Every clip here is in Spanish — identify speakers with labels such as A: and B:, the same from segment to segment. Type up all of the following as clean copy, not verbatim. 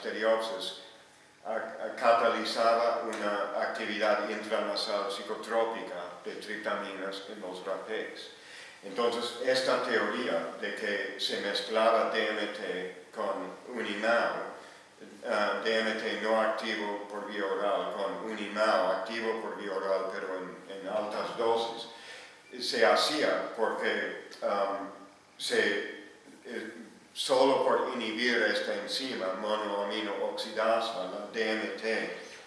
A: Listeriosis catalizaba una actividad intranasal psicotrópica de triptaminas en los rapés. Entonces, esta teoría de que se mezclaba DMT con Unimao, DMT no activo por vía oral con Unimao activo por vía oral, pero en altas dosis, se hacía porque solo por inhibir esta enzima monoamino oxidasa, la DMT,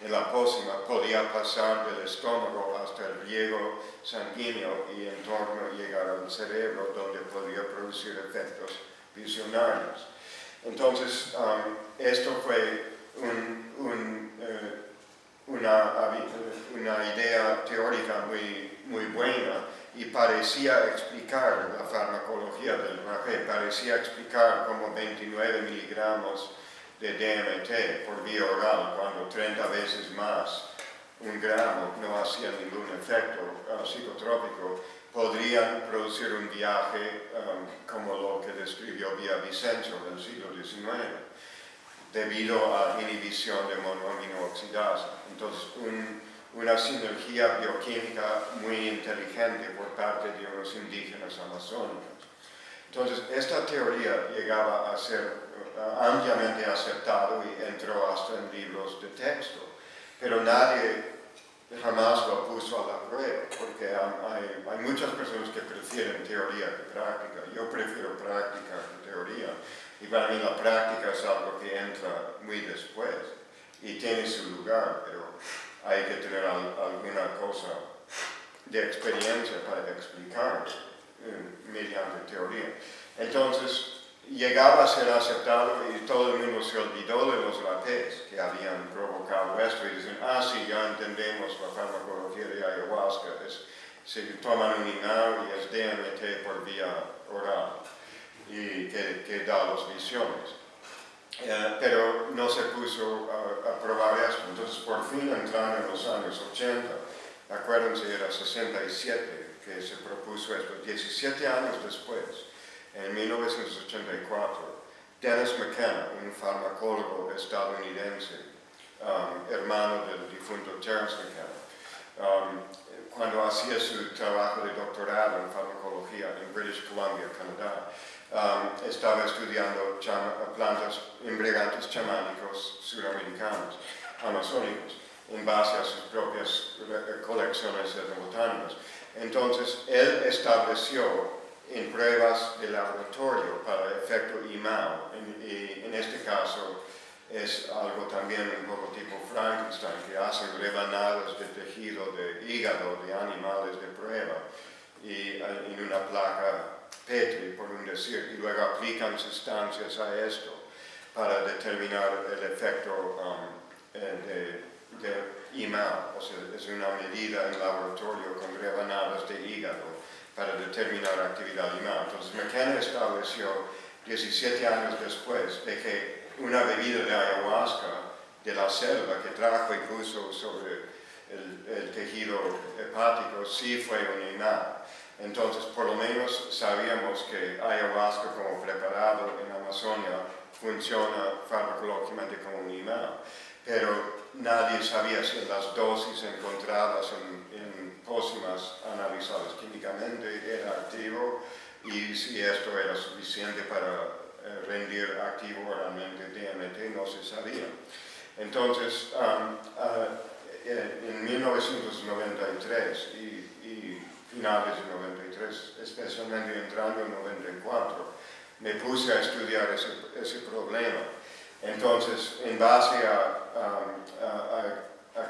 A: en la pócima podía pasar del estómago hasta el riego sanguíneo y en torno llegar al cerebro, donde podía producir efectos visionarios. Entonces, esto fue una idea teórica muy buena y parecía explicar la farmacología del rapé, parecía explicar cómo 29 miligramos de DMT por vía oral, cuando 30 veces más, un gramo, no hacía ningún efecto psicotrópico, podrían producir un viaje como lo que describió Villavicencio del siglo XIX, debido a inhibición de monoamino oxidasa. Entonces, una sinergia bioquímica muy inteligente por parte de unos indígenas amazónicos. Entonces, esta teoría llegaba a ser ampliamente aceptado y entró hasta en libros de texto, pero nadie jamás lo puso a la prueba, porque hay muchas personas que prefieren teoría que práctica. Yo prefiero práctica que teoría, y para mí la práctica es algo que entra muy después y tiene su lugar, pero hay que tener alguna cosa de experiencia para explicar mediante teoría. Entonces, llegaba a ser aceptado y todo el mundo se olvidó de los rapés que habían provocado esto y dicen, sí, ya entendemos la farmacología de ayahuasca, se toman un Unimao y es DMT por vía oral y que da las visiones. Pero no se puso a probar esto. Entonces, por fin, entrando en los años 80, acuérdense, era 67 que se propuso esto, 17 años después, en 1984, Dennis McKenna, un farmacólogo estadounidense, hermano del difunto Terence McKenna, cuando hacía su trabajo de doctorado en farmacología en British Columbia, Canadá, estaba estudiando plantas embriagantes chamánicos sudamericanos, amazónicos, en base a sus propias colecciones etnobotánicas. Entonces, él estableció en pruebas de laboratorio para el efecto IMAO, y en este caso es algo también un poco tipo Frankenstein, que hacen rebanadas de tejido de hígado de animales de prueba y en una placa Petri, por un decir, y luego aplican sustancias a esto para determinar el efecto de IMAO, o sea, es una medida en laboratorio con rebanadas de hígado para determinar actividad IMAO. Entonces, McKenna estableció 17 años después de que una bebida de ayahuasca de la selva que trajo y puso sobre el tejido hepático sí fue un IMAO. Entonces, por lo menos sabíamos que ayahuasca como preparado en Amazonia funciona farmacológicamente como un IMAO, pero nadie sabía si las dosis encontradas en pócimas analizadas químicamente era activo y si esto era suficiente para rendir activo realmente DMT, no se sabía. Entonces, en 1993 y finales de 93, especialmente entrando en 94, me puse a estudiar ese problema. Entonces, en base a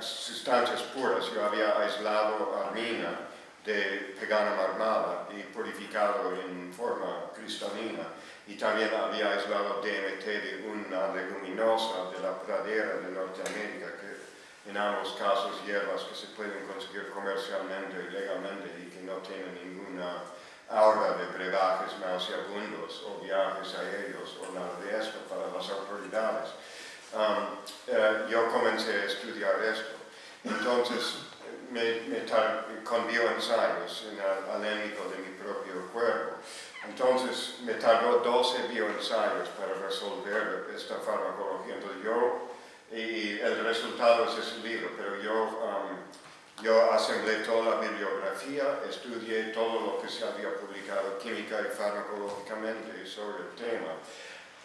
A: sustancias puras, yo había aislado armina de Pegana marmala y purificado en forma cristalina, y también había aislado DMT de una leguminosa de la pradera de Norteamérica, que en ambos casos hierbas que se pueden conseguir comercialmente y legalmente y que no tienen ninguna aura de brebajes nauseabundos o viajes aéreos o nada de esto para las autoridades. Yo comencé a estudiar esto. Entonces, con bioensayos en el anémico de mi propio cuerpo. Entonces, me tardó 12 bioensayos para resolver esta farmacología. Entonces y el resultado es ese libro, pero yo asemblé toda la bibliografía, estudié todo lo que se había publicado química y farmacológicamente sobre el tema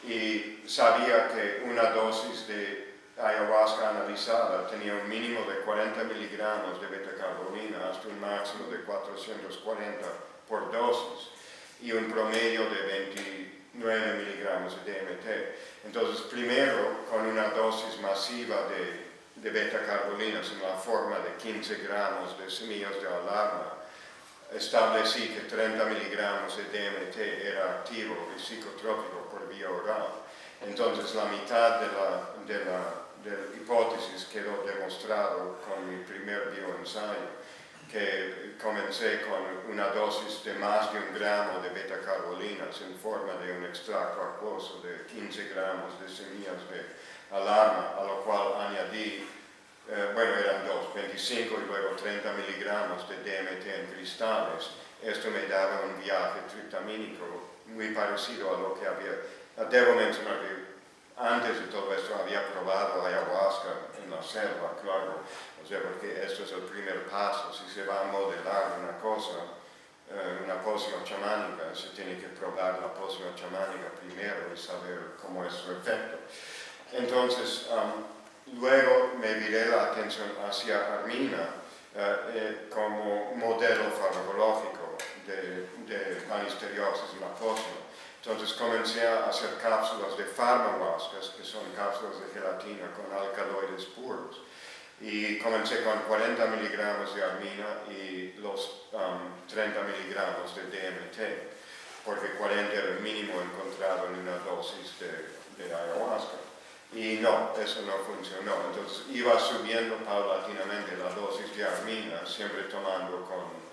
A: y sabía que una dosis de ayahuasca analizada tenía un mínimo de 40 miligramos de betacarbolina hasta un máximo de 440 por dosis y un promedio de 29 miligramos de DMT. Entonces, primero, con una dosis masiva de betacarbolina en la forma de 15 gramos de semillas de alarma, establecí que 30 miligramos de DMT era activo y psicotrópico por vía oral. Entonces, la mitad de la hipótesis quedó demostrado con mi primer bioensayo, que comencé con una dosis de más de 1 gramo de betacarolinas en forma de un extracto acuoso de 15 gramos de semillas de alarma, a lo cual añadí, eran 25 y luego 30 miligramos de DMT en cristales. Esto me daba un viaje tritamínico muy parecido a lo que había. Debo mencionar que antes de todo esto había probado ayahuasca en la selva, claro, o sea, porque esto es el primer paso. Si se va a modelar una cosa, una pócima chamánica, se tiene que probar la pócima chamánica primero y saber cómo es su efecto. Entonces, luego me viré la atención hacia Armina como modelo farmacológico de la listeriosis y la pócima. Entonces comencé a hacer cápsulas de farmahuascas, que son cápsulas de gelatina con alcaloides puros. Y comencé con 40 miligramos de armina y los 30 miligramos de DMT, porque 40 era el mínimo encontrado en una dosis de ayahuasca. Y no, eso no funcionó. Entonces iba subiendo paulatinamente la dosis de armina, siempre tomando con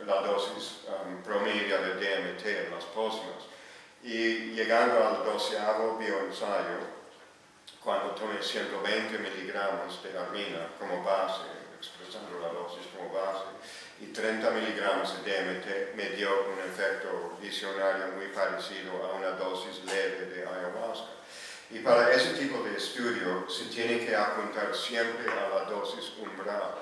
A: la dosis promedio de DMT en las pócimas. Y llegando al 12º bioensayo, cuando tomé 120 miligramos de armina como base, expresando la dosis como base, y 30 miligramos de DMT, me dio un efecto visionario muy parecido a una dosis leve de ayahuasca. Y para ese tipo de estudio se tiene que apuntar siempre a la dosis umbral,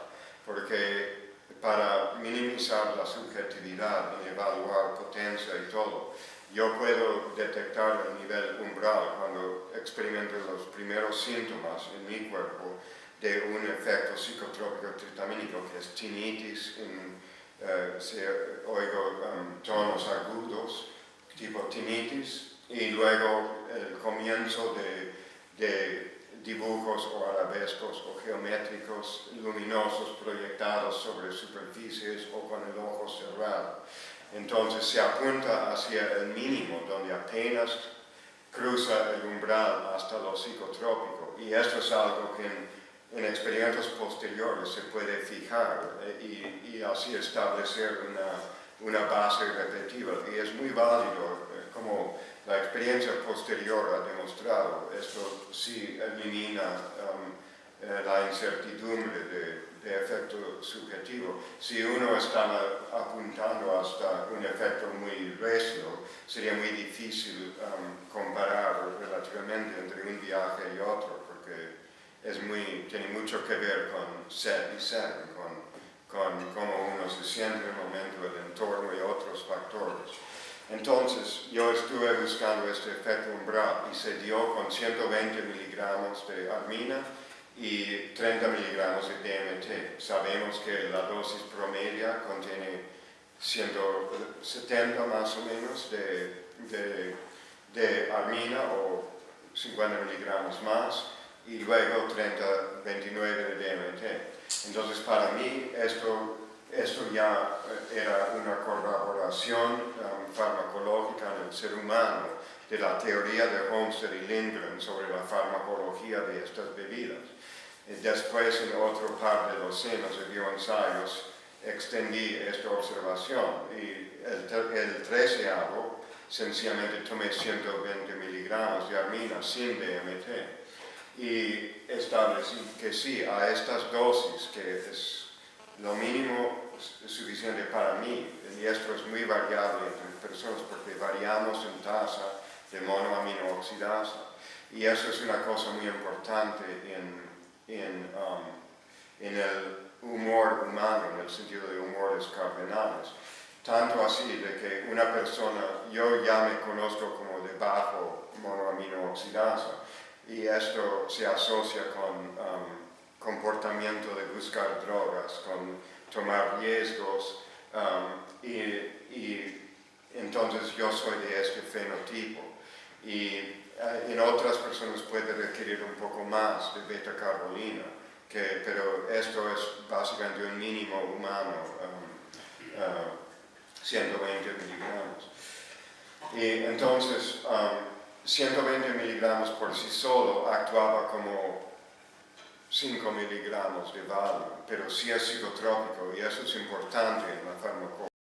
A: porque para minimizar la subjetividad en evaluar potencia y todo, yo puedo detectar el nivel umbral cuando experimento los primeros síntomas en mi cuerpo de un efecto psicotrópico tritamínico, que es tinnitus, oigo tonos agudos, tipo tinnitus, y luego el comienzo de dibujos o arabescos o geométricos luminosos proyectados sobre superficies o con el ojo cerrado. Entonces se apunta hacia el mínimo, donde apenas cruza el umbral hasta lo psicotrópico. Y esto es algo que en experimentos posteriores se puede fijar y así establecer una base repetitiva. Y es muy válido, como la experiencia posterior ha demostrado. Esto sí elimina la incertidumbre de efecto subjetivo. Si uno estaba apuntando hasta un efecto muy recio, sería muy difícil comparar relativamente entre un viaje y otro, porque tiene mucho que ver con set y setting, con cómo uno se siente en el momento, el entorno y otros factores. Entonces, yo estuve buscando este efecto umbral y se dio con 120 miligramos de armina y 30 miligramos de DMT. Sabemos que la dosis promedia contiene 170 más o menos de armina o 50 miligramos más y luego 29 de DMT. Entonces, para mí esto ya era una corroboración farmacológica en el ser humano de la teoría de Homestead y Lindgren sobre la farmacología de estas bebidas. Después, en otro par de docenas de bioensayos, extendí esta observación y el 13º, sencillamente tomé 120 miligramos de armina sin DMT y establecí que sí, a estas dosis, que es lo mínimo suficiente para mí, y esto es muy variable entre personas porque variamos en tasa de monoaminooxidasa. Y eso es una cosa muy importante en el humor humano, en el sentido de humores cardenales. Tanto así de que una persona, yo ya me conozco como de bajo monoaminooxidasa, y esto se asocia con comportamiento de buscar drogas, con tomar riesgos, y entonces yo soy de este fenotipo. Y en otras personas puede requerir un poco más de beta-carbolina, pero esto es básicamente un mínimo humano, 120 miligramos. Y entonces 120 miligramos por sí solo actuaba como 5 miligramos de Valium, pero sí es psicotrópico y eso es importante en la farmacología.